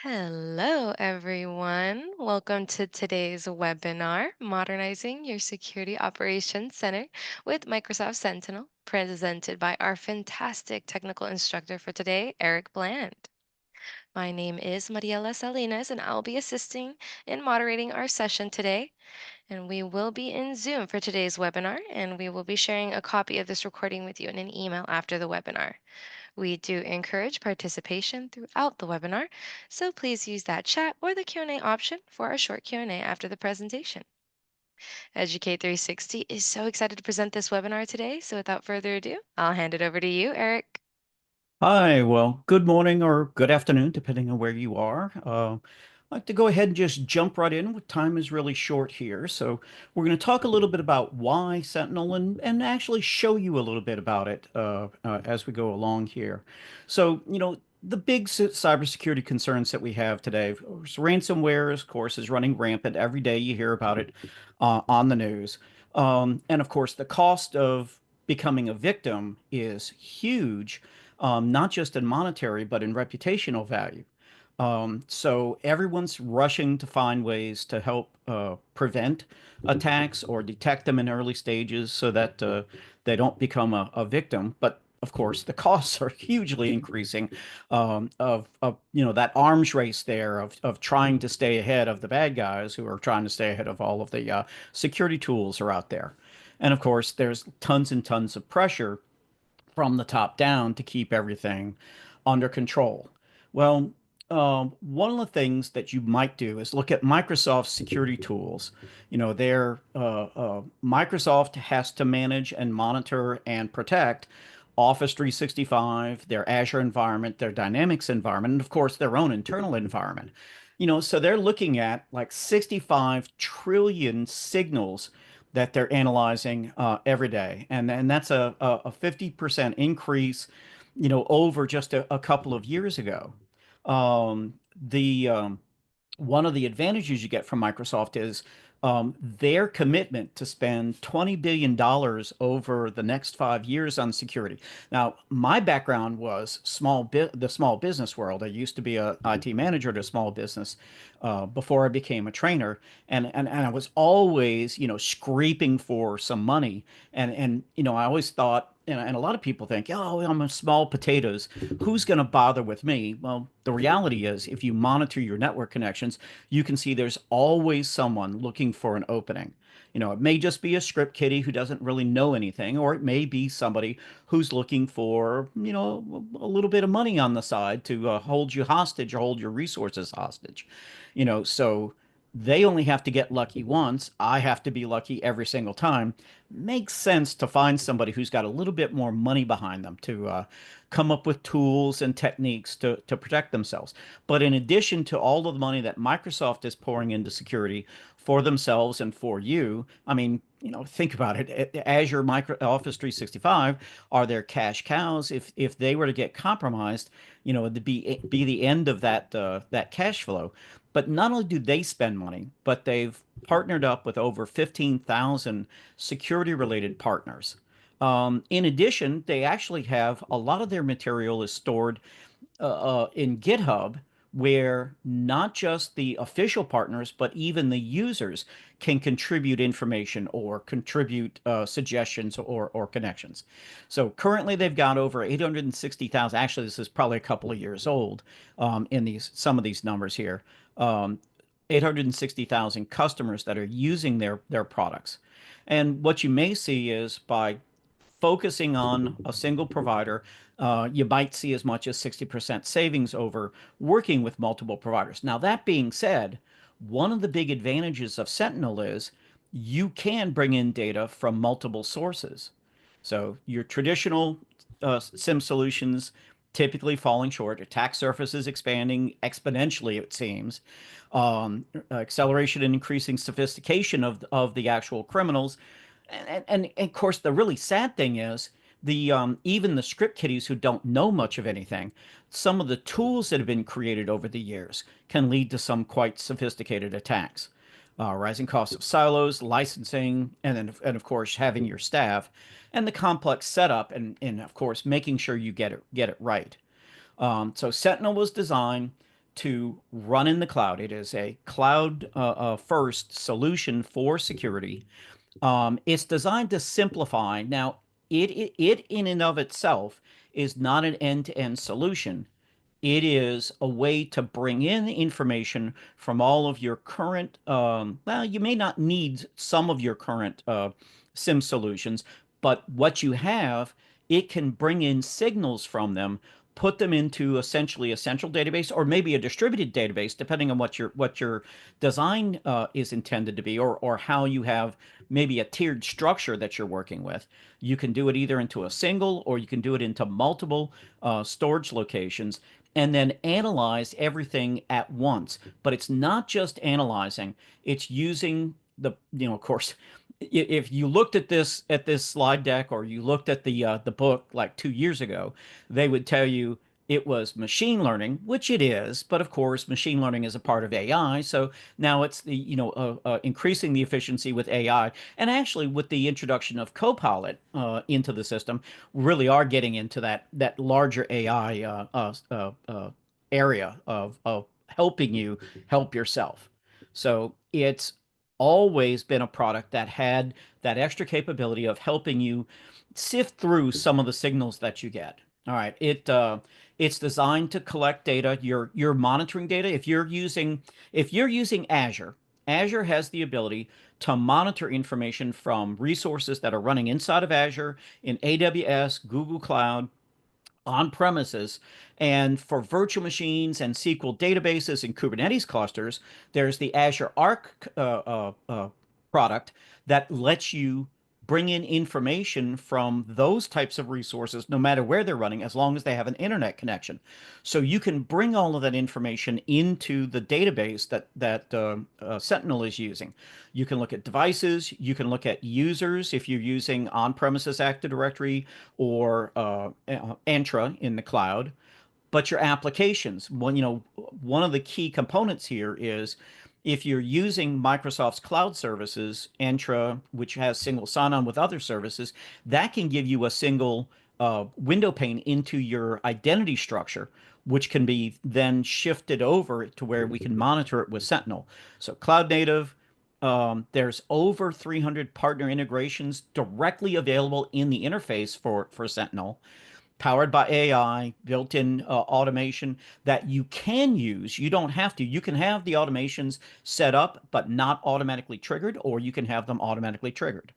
Hello, everyone. Welcome to today's webinar, Modernizing Your Security Operations Center with Microsoft Sentinel, presented by our fantastic technical instructor for today, Eric Bland. My name is Mariela Salinas, and I'll be assisting in moderating our session today. And we will be in Zoom for today's webinar, and we will be sharing a copy of this recording with you in an email after the webinar. We do encourage participation throughout the webinar, so please use that chat or the Q&A option for a short Q&A after the presentation. Educate 360 is so excited to present this webinar today, so without further ado, I'll hand it over to you, Eric. Hi, well, good morning or good afternoon, depending on where you are. I'd like to go ahead and just jump right in. Time is really short here. So we're going to talk a little bit about why Sentinel and actually show you a little bit about it as we go along here. So, the big cybersecurity concerns that we have today, of course, ransomware, of course, is running rampant. Every day you hear about it on the news. And of course, the cost of becoming a victim is huge, not just in monetary, but in reputational value. So everyone's rushing to find ways to help prevent attacks or detect them in early stages so that they don't become a victim. But of course, the costs are hugely increasing of that arms race there of trying to stay ahead of the bad guys who are trying to stay ahead of all of the security tools are out there. And of course, there's tons and tons of pressure from the top down to keep everything under control. Well, one of the things that you might do is look at Microsoft's security tools. Microsoft has to manage and monitor and protect Office 365, their Azure environment, their Dynamics environment, and of course their own internal environment. So they're looking at like 65 trillion signals that they're analyzing every day, and that's a 50% increase, over just a couple of years ago. The One of the advantages you get from Microsoft is their commitment to spend $20 billion over the next 5 years on security. Now, my background was the small business world. I used to be a IT manager at a small business before I became a trainer, and I was always, scraping for some money. And I always thought, and a lot of people think, oh, I'm a small potatoes. Who's going to bother with me? Well, the reality is, if you monitor your network connections, you can see there's always someone looking for an opening. It may just be a script kiddie who doesn't really know anything, or it may be somebody who's looking for, a little bit of money on the side to hold you hostage or hold your resources hostage. So they only have to get lucky once. I have to be lucky every single time. Makes sense to find somebody who's got a little bit more money behind them to come up with tools and techniques to protect themselves. But in addition to all of the money that Microsoft is pouring into security for themselves and for you, I mean, think about it. Azure, Office 365 are their cash cows. If they were to get compromised, it'd be the end of that cash flow. But not only do they spend money, but they've partnered up with over 15,000 security related partners. In addition, they actually have a lot of their material is stored in GitHub, where not just the official partners, but even the users can contribute information or contribute suggestions or connections. So currently they've got over 860,000. Actually, this is probably a couple of years old in some of these numbers here. 860,000 customers that are using their products. And what you may see is by focusing on a single provider, you might see as much as 60% savings over working with multiple providers. Now, that being said, one of the big advantages of Sentinel is you can bring in data from multiple sources. So your traditional SIM solutions typically falling short, attack surfaces expanding exponentially, it seems, acceleration and increasing sophistication of the actual criminals. And of course, the really sad thing is the even the script kiddies who don't know much of anything, some of the tools that have been created over the years can lead to some quite sophisticated attacks. Rising costs of silos, licensing, and of course having your staff, and the complex setup, and of course making sure you get it right. So Sentinel was designed to run in the cloud. It is a cloud first solution for security. It's designed to simplify. Now, it in and of itself is not an end-to-end solution. It is a way to bring in information from all of your current, well, you may not need some of your current SIM solutions, but what you have, it can bring in signals from them, put them into essentially a central database or maybe a distributed database, depending on what your design is intended to be, or how you have maybe a tiered structure that you're working with. You can do it either into a single or you can do it into multiple storage locations and then analyze everything at once. But it's not just analyzing, it's using of course, if you looked at this slide deck or you looked at the book like 2 years ago, they would tell you it was machine learning, which it is, but of course, machine learning is a part of AI. So now it's increasing the efficiency with AI, and actually with the introduction of Copilot into the system, really are getting into that larger AI area of helping you help yourself. So it's always been a product that had that extra capability of helping you sift through some of the signals that you get. All right, it's designed to collect data. You're monitoring data. If you're using Azure, Azure has the ability to monitor information from resources that are running inside of Azure, in AWS, Google Cloud, on premises. And for virtual machines and SQL databases and Kubernetes clusters, there's the Azure Arc product that lets you bring in information from those types of resources, no matter where they're running, as long as they have an internet connection. So you can bring all of that information into the database that Sentinel is using. You can look at devices, you can look at users if you're using on-premises Active Directory or Entra in the cloud. But your applications, one of the key components here is if you're using Microsoft's cloud services, Entra, which has single sign-on with other services, that can give you a single window pane into your identity structure, which can be then shifted over to where we can monitor it with Sentinel. So cloud native, there's over 300 partner integrations directly available in the interface for Sentinel, powered by AI, built-in automation that you can use. You don't have to. You can have the automations set up, but not automatically triggered, or you can have them automatically triggered.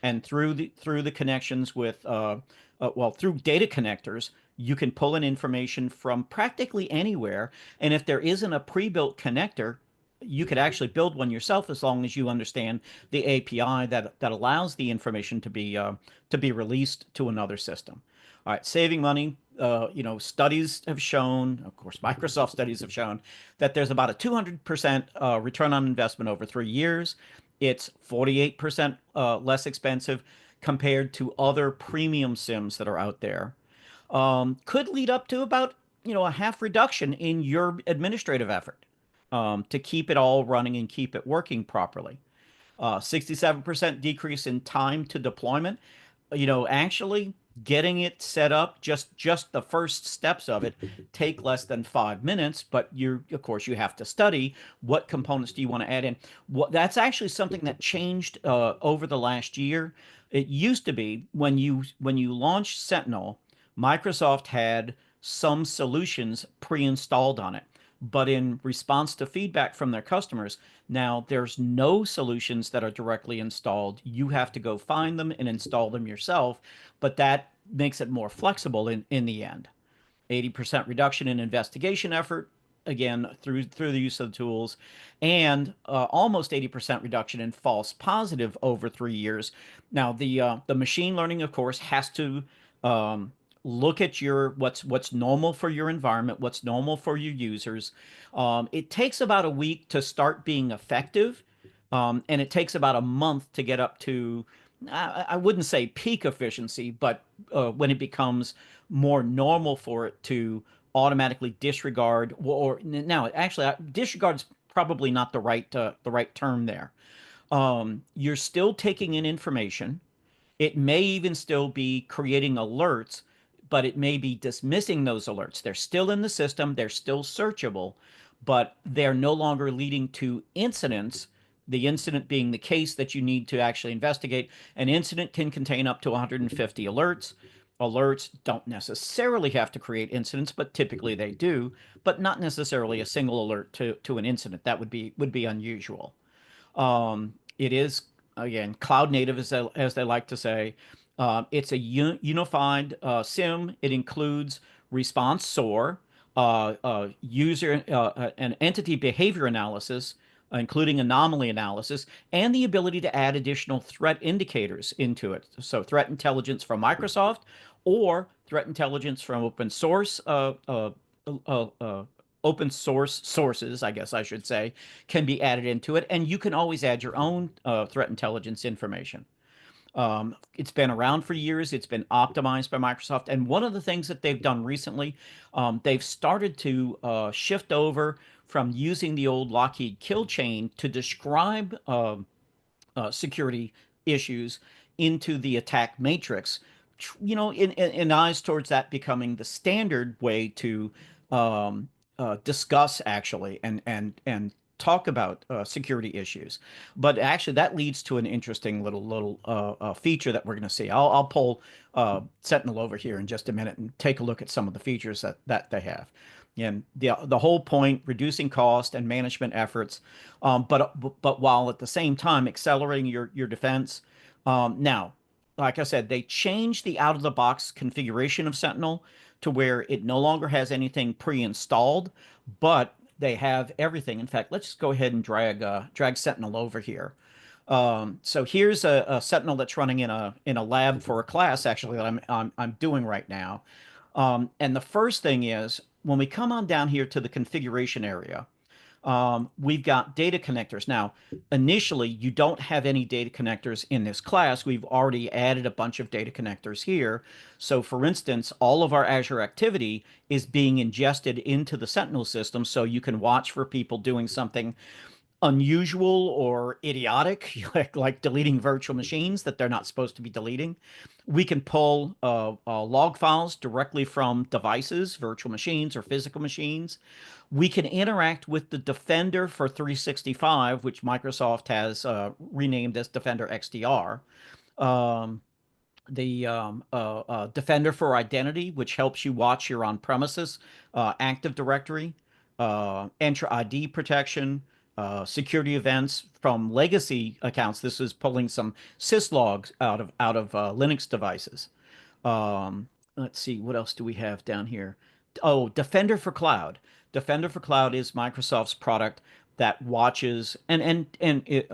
And through the connections with through data connectors, you can pull in information from practically anywhere. And if there isn't a pre-built connector, you could actually build one yourself as long as you understand the API that allows the information to be released to another system. All right, saving money. Studies have shown, of course, Microsoft studies have shown that there's about a 200% return on investment over 3 years. It's 48% less expensive compared to other premium SIMs that are out there. Could lead up to about, a half reduction in your administrative effort to keep it all running and keep it working properly. 67% decrease in time to deployment. Actually getting it set up, just the first steps of it take less than 5 minutes, but of course you have to study what components do you want to add in. That's actually something that changed over the last year. It used to be when you launched Sentinel, Microsoft had some solutions pre-installed on it. But in response to feedback from their customers, now there's no solutions that are directly installed. You have to go find them and install them yourself, but that makes it more flexible in the end. 80% reduction in investigation effort, again, through the use of the tools, and almost 80% reduction in false positive over 3 years. Now, the machine learning, of course, has to look at what's normal for your environment, what's normal for your users. It takes about a week to start being effective, and it takes about a month to get up to, I wouldn't say peak efficiency, but when it becomes more normal for it to automatically disregard, or now actually disregard is probably not the right term there. You're still taking in information. It may even still be creating alerts, but it may be dismissing those alerts. They're still in the system, they're still searchable, but they're no longer leading to incidents. The incident being the case that you need to actually investigate. An incident can contain up to 150 alerts. Alerts don't necessarily have to create incidents, but typically they do, but not necessarily a single alert to an incident. That would be unusual. It is, again, cloud native, as they like to say. It's a unified SIM. It includes response SOAR, user and entity behavior analysis, including anomaly analysis, and the ability to add additional threat indicators into it. So threat intelligence from Microsoft or threat intelligence from uh, uh, open source sources, I guess I should say, can be added into it, and you can always add your own threat intelligence information. It's been around for years. It's been optimized by Microsoft. And one of the things that they've done recently, they've started to shift over from using the old Lockheed kill chain to describe security issues into the attack matrix, in eyes towards that becoming the standard way to discuss actually and talk about security issues. But actually, that leads to an interesting little feature that we're going to see. I'll pull Sentinel over here in just a minute and take a look at some of the features that they have. And the whole point, reducing cost and management efforts, but while at the same time accelerating your defense. Now, like I said, they changed the out of the box configuration of Sentinel to where it no longer has anything pre-installed, but they have everything. In fact, let's just go ahead and drag Sentinel over here. So here's a Sentinel that's running in a lab for a class actually that I'm doing right now. And the first thing is when we come on down here to the configuration area, we've got data connectors. Now, initially, you don't have any data connectors in this class. We've already added a bunch of data connectors here. So for instance, all of our Azure activity is being ingested into the Sentinel system, so you can watch for people doing something unusual or idiotic, like deleting virtual machines that they're not supposed to be deleting. We can pull log files directly from devices, virtual machines or physical machines. We can interact with the Defender for 365, which Microsoft has renamed as Defender XDR. Um, the Defender for Identity, which helps you watch your on-premises Active Directory, Entra ID protection, security events from legacy accounts. This is pulling some syslogs out of Linux devices. Let's see, what else do we have down here? Oh, Defender for Cloud. Defender for Cloud is Microsoft's product that watches and it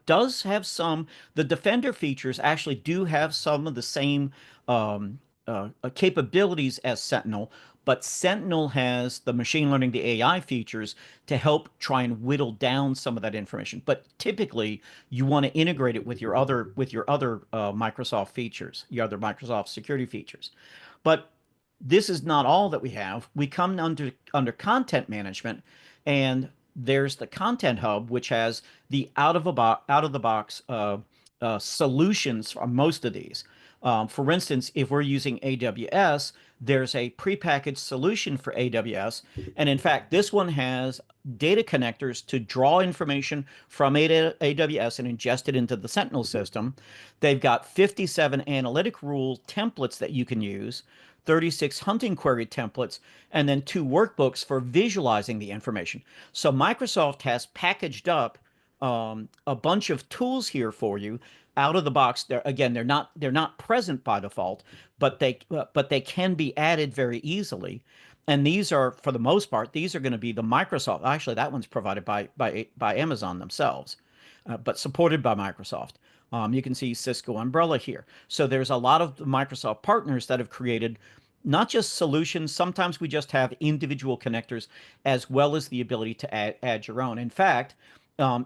does have some. The Defender features actually do have some of the same capabilities as Sentinel, but Sentinel has the machine learning, the AI features to help try and whittle down some of that information. But typically, you want to integrate it with your other Microsoft features, your other Microsoft security features. But this is not all that we have. We come under content management, and there's the Content Hub, which has the out of the box solutions for most of these. For instance, if we're using AWS, there's a prepackaged solution for AWS. And in fact, this one has data connectors to draw information from AWS and ingest it into the Sentinel system. They've got 57 analytic rule templates that you can use, 36 hunting query templates, and then 2 workbooks for visualizing the information. So Microsoft has packaged up a bunch of tools here for you out of the box. They're not present by default, but they can be added very easily. And these are, for the most part, these are going to be the Microsoft. Actually, that one's provided by Amazon themselves, but supported by Microsoft. You can see Cisco Umbrella here. So there's a lot of the Microsoft partners that have created not just solutions. Sometimes we just have individual connectors as well as the ability to add your own. In fact,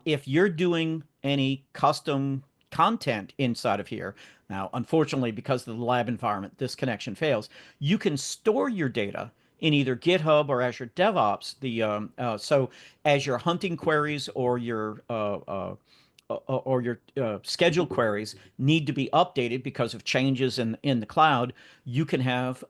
if you're doing any custom content inside of here, now, unfortunately, because of the lab environment, this connection fails, you can store your data in either GitHub or Azure DevOps. So as your hunting queries or your or your schedule queries need to be updated because of changes in the cloud, you can have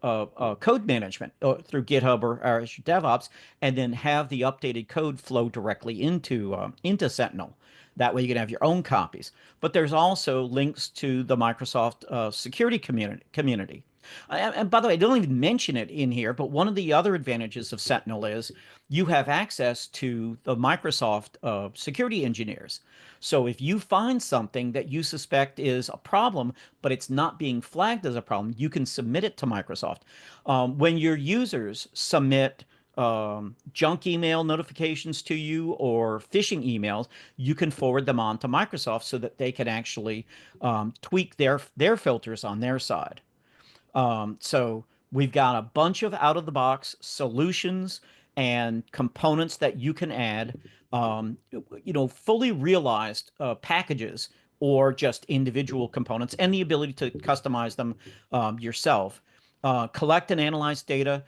code management through GitHub or Azure DevOps, and then have the updated code flow directly into Sentinel. That way you can have your own copies. But there's also links to the Microsoft security community. And by the way, I don't even mention it in here, but one of the other advantages of Sentinel is you have access to the Microsoft security engineers. So if you find something that you suspect is a problem, but it's not being flagged as a problem, you can submit it to Microsoft. When your users submit junk email notifications to you or phishing emails, you can forward them on to Microsoft so that they can actually tweak their filters on their side. So we've got a bunch of out of the box solutions and components that you can add, fully realized packages or just individual components, and the ability to customize them yourself. Collect and analyze data.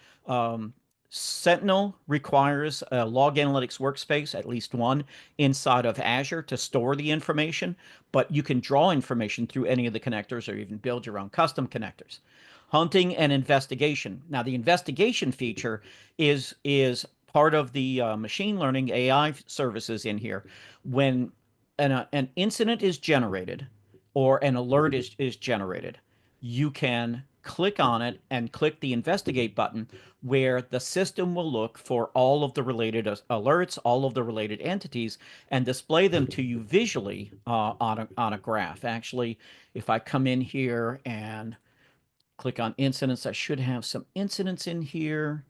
Sentinel requires a log analytics workspace, at least one, inside of Azure to store the information, but you can draw information through any of the connectors or even build your own custom connectors. Hunting and investigation. Now, the investigation feature is part of the machine learning AI services in here. When an incident is generated or an alert is generated, you can click on it and click the investigate button, where the system will look for all of the related alerts, all of the related entities, and display them to you visually on a graph. Actually, if I come in here and click on incidents, I should have some incidents in here.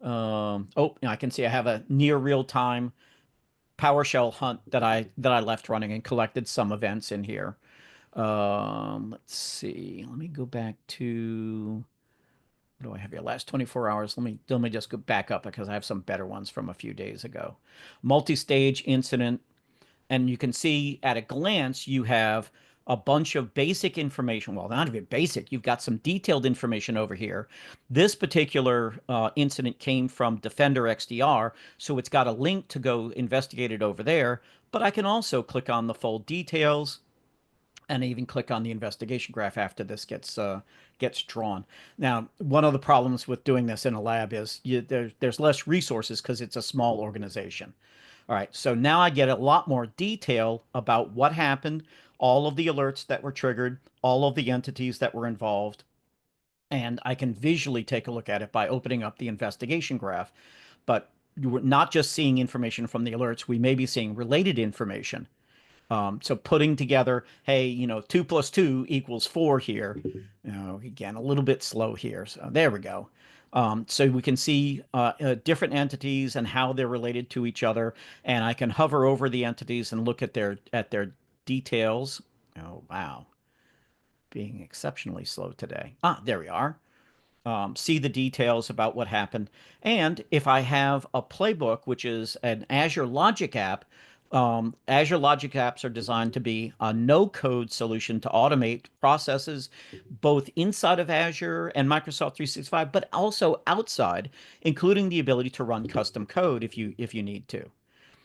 Oh, I can see I have a near real time PowerShell hunt that I left running and collected some events in here. Let's see. Let me go back to, what do I have here? Last 24 hours. Let me just go back up because I have some better ones from a few days ago. Multi-stage incident, and you can see at a glance you have a bunch of basic information. Well, not even basic. You've got some detailed information over here. This particular incident came from Defender XDR, so it's got a link to go investigate it over there. But I can also click on the full details and even click on the investigation graph after this gets drawn. Now, one of the problems with doing this in a lab is there's less resources because it's a small organization. All right, so now I get a lot more detail about what happened, all of the alerts that were triggered, all of the entities that were involved, and I can visually take a look at it by opening up the investigation graph. But we're not just seeing information from the alerts, we may be seeing related information. So putting together, hey, 2 + 2 = 4 here. Again, a little bit slow here. So there we go. So we can see different entities and how they're related to each other, and I can hover over the entities and look at their details. Oh, wow, being exceptionally slow today. There we are. See the details about what happened. And if I have a playbook, which is an Azure Logic app, Azure Logic apps are designed to be a no-code solution to automate processes both inside of Azure and Microsoft 365, but also outside, including the ability to run custom code if you need to.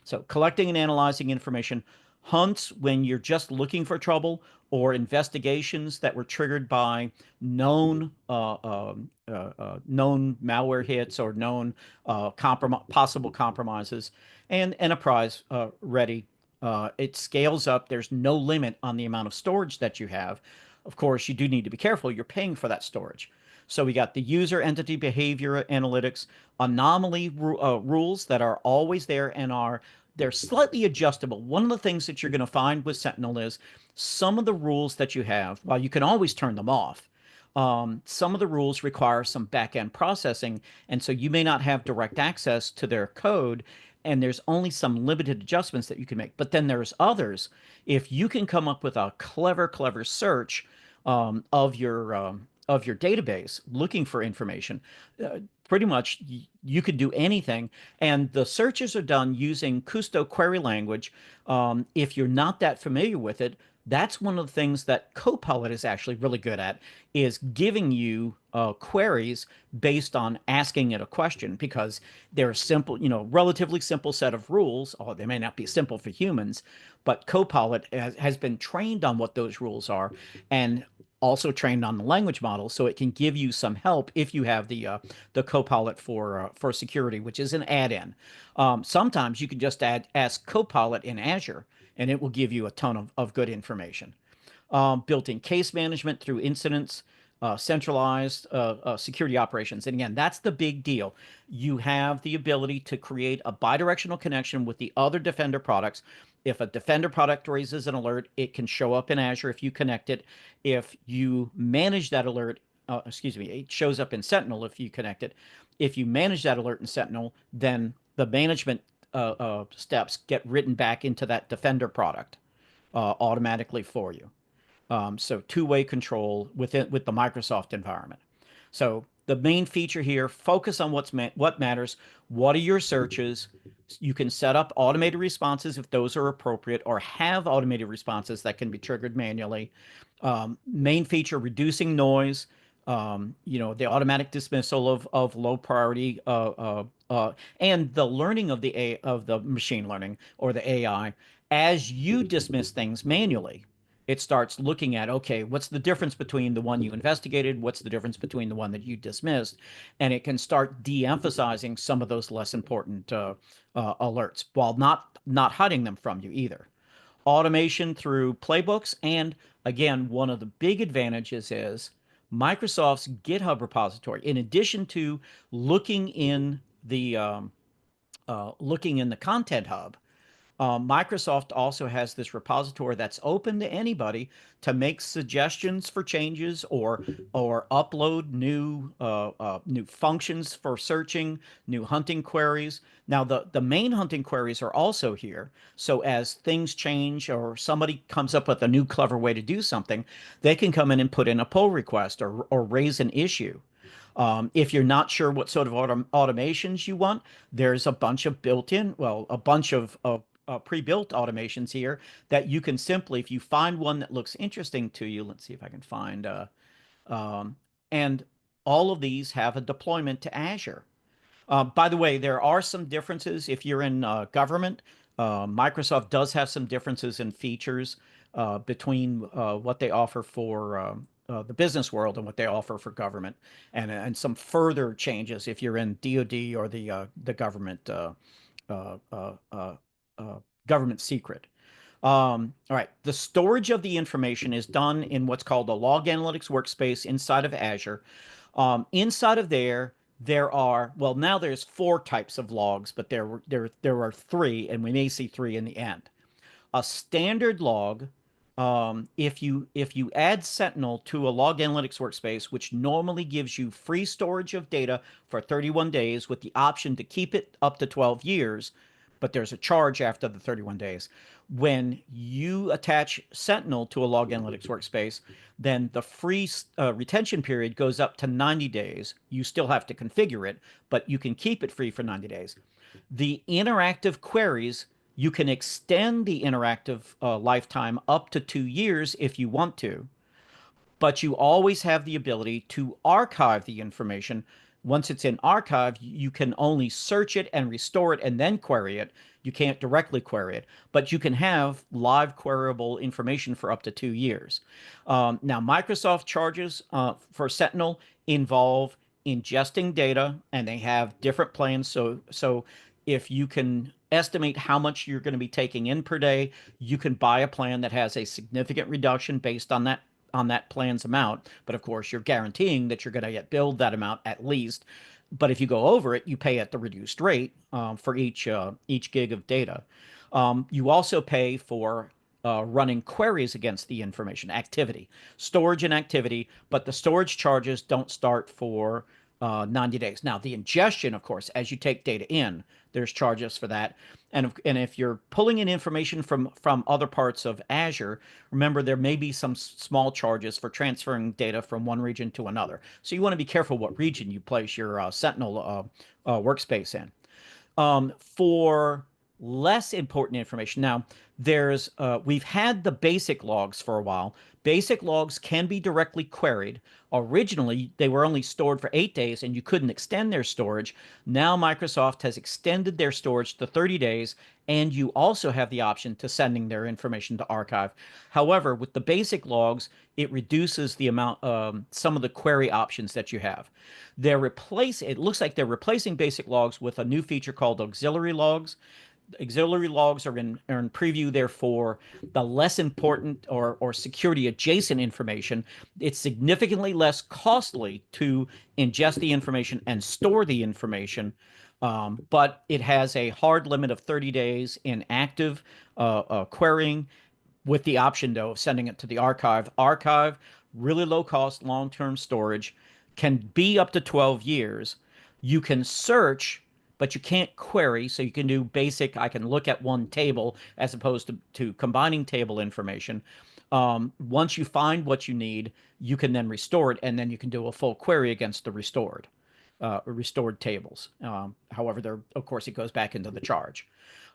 So collecting and analyzing information, hunts when you're just looking for trouble, or investigations that were triggered by known known malware hits or known possible compromises, and enterprise ready. It scales up. There's no limit on the amount of storage that you have. Of course, you do need to be careful. You're paying for that storage. So we got the user entity behavior analytics, anomaly rules that are always there and they're slightly adjustable. One of the things that you're going to find with Sentinel is some of the rules that you have, while you can always turn them off, some of the rules require some back-end processing, and so you may not have direct access to their code, and there's only some limited adjustments that you can make. But then there's others. If you can come up with a clever search of your database looking for information, pretty much you could do anything. And the searches are done using Custo query language. If you're not that familiar with it, That's one of the things that Copilot is actually really good at, is giving you queries based on asking it a question, because they're simple, relatively simple set of rules. Oh, they may not be simple for humans, but Copilot has been trained on what those rules are, and also trained on the language model, so it can give you some help if you have the Copilot for security, which is an add-in. Sometimes you can just ask Copilot in Azure, and it will give you a ton of good information. Built-in case management through incidents, centralized security operations. And again, that's the big deal. You have the ability to create a bidirectional connection with the other Defender products. If a Defender product raises an alert, it can show up in Azure if you connect it. If you manage that alert, excuse me, it shows up in Sentinel if you connect it. If you manage that alert in Sentinel, then the management steps get written back into that Defender product automatically for you. So two-way control with the Microsoft environment. So the main feature here: focus on what matters. What are your searches? You can set up automated responses if those are appropriate, or have automated responses that can be triggered manually. Main feature: reducing noise. The automatic dismissal of low priority, and the learning of the machine learning or the AI as you dismiss things manually. It starts looking at, okay, what's the difference between the one you investigated? What's the difference between the one that you dismissed? And it can start de-emphasizing some of those less important alerts, while not hiding them from you either. Automation through playbooks. And again, one of the big advantages is Microsoft's GitHub repository. In addition to looking in the Content Hub, Microsoft also has this repository that's open to anybody to make suggestions for changes, or upload new functions for searching, new hunting queries. Now, the main hunting queries are also here. So as things change, or somebody comes up with a new clever way to do something, they can come in and put in a pull request, or raise an issue. If you're not sure what sort of automations you want, there's a bunch of a bunch of pre-built automations here that you can simply, if you find one that looks interesting to you, let's see if I can find, um, and all of these have a deployment to Azure. By the way, there are some differences if you're in government. Microsoft does have some differences in features between what they offer for the business world and what they offer for government, and some further changes if you're in DoD or the uh, uh, uh, government secret. All right, the storage of the information is done in what's called a log analytics workspace inside of Azure. Inside of there are, well, now there's four types of logs, but there are three, and we may see three in the end. A standard log, if you add Sentinel to a log analytics workspace, which normally gives you free storage of data for 31 days with the option to keep it up to 12 years, but there's a charge after the 31 days. When you attach Sentinel to a log analytics workspace, then the free retention period goes up to 90 days. You still have to configure it, but you can keep it free for 90 days. The interactive queries, you can extend the interactive lifetime up to 2 years if you want to, but you always have the ability to archive the information. Once it's in archive, you can only search it and restore it and then query it. You can't directly query it, but you can have live queryable information for up to 2 years. Now, Microsoft charges for Sentinel involve ingesting data, and they have different plans. So if you can estimate how much you're going to be taking in per day, you can buy a plan that has a significant reduction based on that plan's amount. But of course, you're guaranteeing that you're going to get billed that amount at least. But if you go over it, you pay at the reduced rate for each gig of data. You also pay for running queries against the information activity, storage and activity, but the storage charges don't start for 90 days. Now, the ingestion, of course, as you take data in, there's charges for that. And if you're pulling in information from other parts of Azure, remember there may be some small charges for transferring data from one region to another. So you want to be careful what region you place your Sentinel workspace in. For less important information. Now, there's we've had the basic logs for a while. Basic logs can be directly queried. Originally, they were only stored for 8 days and you couldn't extend their storage. Now, Microsoft has extended their storage to 30 days, and you also have the option to sending their information to archive. However, with the basic logs, it reduces the amount, some of the query options that you have. It looks like they're replacing basic logs with a new feature called auxiliary logs. Auxiliary logs are in preview. Therefore, the less important or security adjacent information, it's significantly less costly to ingest the information and store the information. But it has a hard limit of 30 days in active querying, with the option though of sending it to the archive. Archive, really low cost, long term storage, can be up to 12 years. You can search, but you can't query. So you can do basic, I can look at one table as opposed to combining table information. Once you find what you need, you can then restore it, and then you can do a full query against the restored tables. However, there, of course, it goes back into the charge.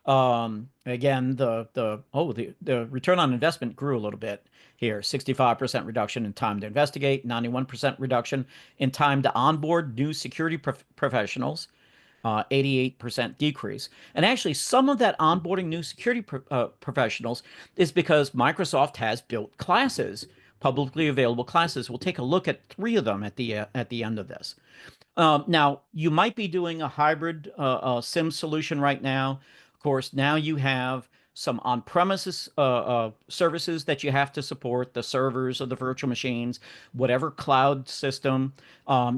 Again, the return on investment grew a little bit here. 65% reduction in time to investigate, 91% reduction in time to onboard new security professionals, 88% decrease. And actually, some of that onboarding new security professionals is because Microsoft has built classes, publicly available classes. We'll take a look at three of them at the end of this. Now, you might be doing a hybrid SIM solution right now. Of course, now you have some on-premises services that you have to support, the servers or the virtual machines, whatever cloud system.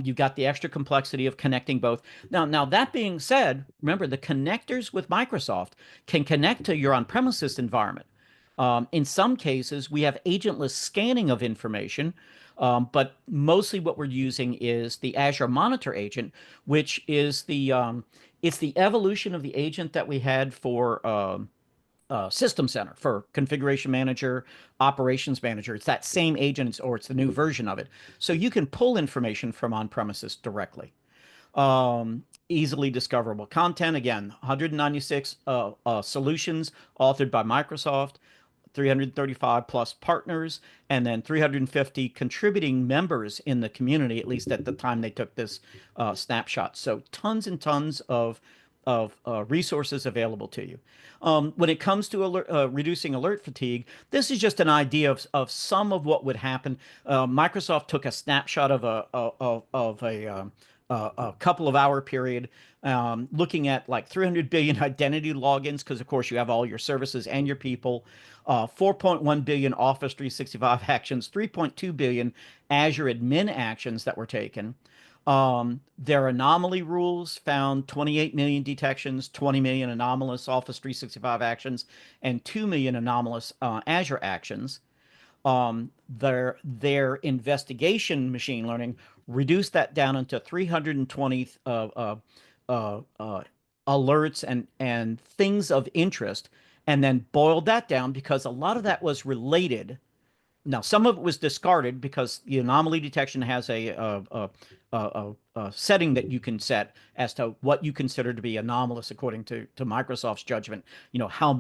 You've got the extra complexity of connecting both. Now that being said, remember the connectors with Microsoft can connect to your on-premises environment. In some cases, we have agentless scanning of information, but mostly what we're using is the Azure Monitor agent, which is it's the evolution of the agent that we had for System Center, for Configuration Manager, Operations Manager. It's that same agent, or it's the new version of it. So you can pull information from on-premises directly. Easily discoverable content. Again, 196 solutions authored by Microsoft, 335 plus partners, and then 350 contributing members in the community, at least at the time they took this snapshot. So tons and tons of resources available to you. When it comes to reducing alert fatigue, this is just an idea of some of what would happen. Microsoft took a snapshot of a couple of hour period, looking at like 300 billion identity logins, because of course you have all your services and your people, 4.1 billion Office 365 actions, 3.2 billion Azure admin actions that were taken. Their anomaly rules found 28 million detections, 20 million anomalous Office 365 actions, and 2 million anomalous Azure actions. Their investigation machine learning reduced that down into 320 alerts and things of interest, and then boiled that down because a lot of that was related. Now, some of it was discarded because the anomaly detection has a setting that you can set as to what you consider to be anomalous according to Microsoft's judgment. You know, how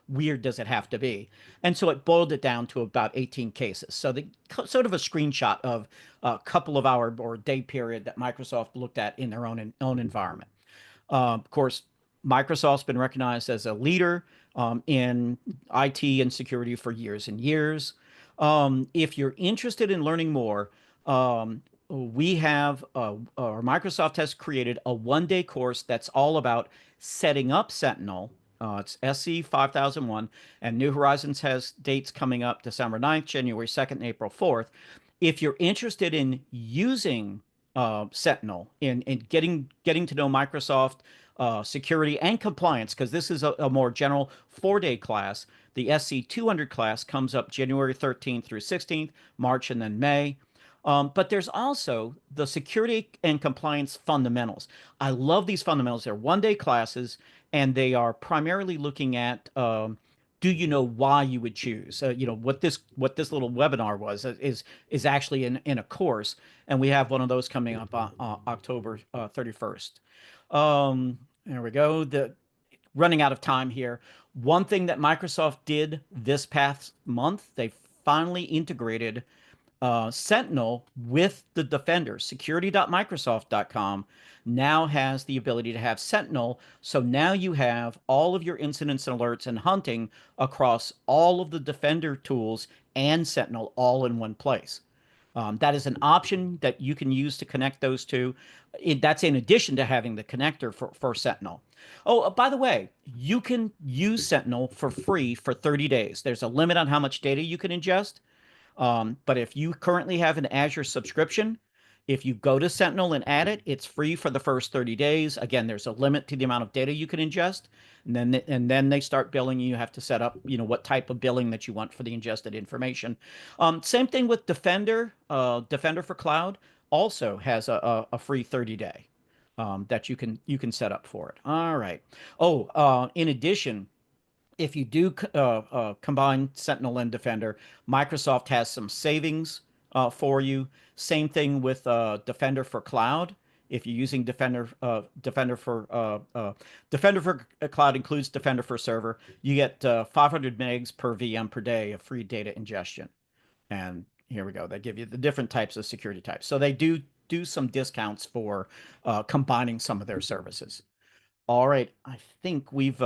weird does it have to be? And so it boiled it down to about 18 cases. So the sort of a screenshot of a couple of hour or day period that Microsoft looked at in their own environment. Of course, Microsoft's been recognized as a leader in IT and security for years and years. If you're interested in learning more, we have, or Microsoft has created a one-day course that's all about setting up Sentinel. It's SC 5001, and New Horizons has dates coming up December 9th, January 2nd, and April 4th. If you're interested in using Sentinel, in getting to know Microsoft security and compliance, because this is a more general 4-day class. The SC 200 class comes up January 13th through 16th, March, and then May. But there's also the security and compliance fundamentals. I love these fundamentals. They're one-day classes, and they are primarily looking at do you know why you would choose? You know what this little webinar was is actually in a course, and we have one of those coming up on October 31st. There we go. running out of time here. One thing that Microsoft did this past month, they finally integrated Sentinel with the Defender. Security.microsoft.com now has the ability to have Sentinel. So now you have all of your incidents and alerts and hunting across all of the Defender tools and Sentinel all in one place. That is an option that you can use to connect those two. That's in addition to having the connector for Sentinel. Oh, by the way, you can use Sentinel for free for 30 days. There's a limit on how much data you can ingest. But if you currently have an Azure subscription, if you go to Sentinel and add it, it's free for the first 30 days. Again, there's a limit to the amount of data you can ingest, and then they start billing you. You have to set up, what type of billing that you want for the ingested information. Same thing with Defender. Defender for Cloud also has a free 30-day that you can set up for it. All right. Oh, in addition, if you do combine Sentinel and Defender, Microsoft has some savings for you. Same thing with Defender for Cloud. If you're using Defender for Cloud includes Defender for Server, you get 500 megs per VM per day of free data ingestion. And here we go. They give you the different types of security types. So they do some discounts for combining some of their services. All right, I think we've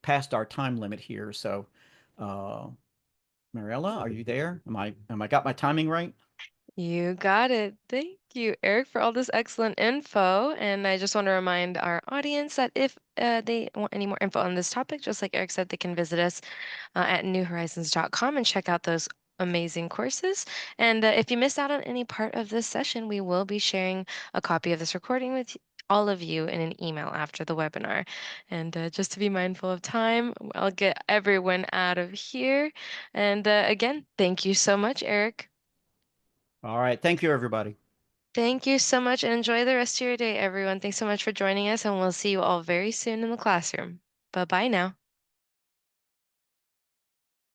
passed our time limit here. So, uh, Mariella, are you there? Am I got my timing right? You got it. Thank you, Eric, for all this excellent info. And I just want to remind our audience that if they want any more info on this topic, just like Eric said, they can visit us at newhorizons.com and check out those amazing courses. And if you missed out on any part of this session, we will be sharing a copy of this recording with all of you in an email after the webinar. And just to be mindful of time, I'll get everyone out of here. And again, thank you so much, Eric. All right, thank you, everybody. Thank you so much and enjoy the rest of your day, everyone. Thanks so much for joining us, and we'll see you all very soon in the classroom. Bye bye now.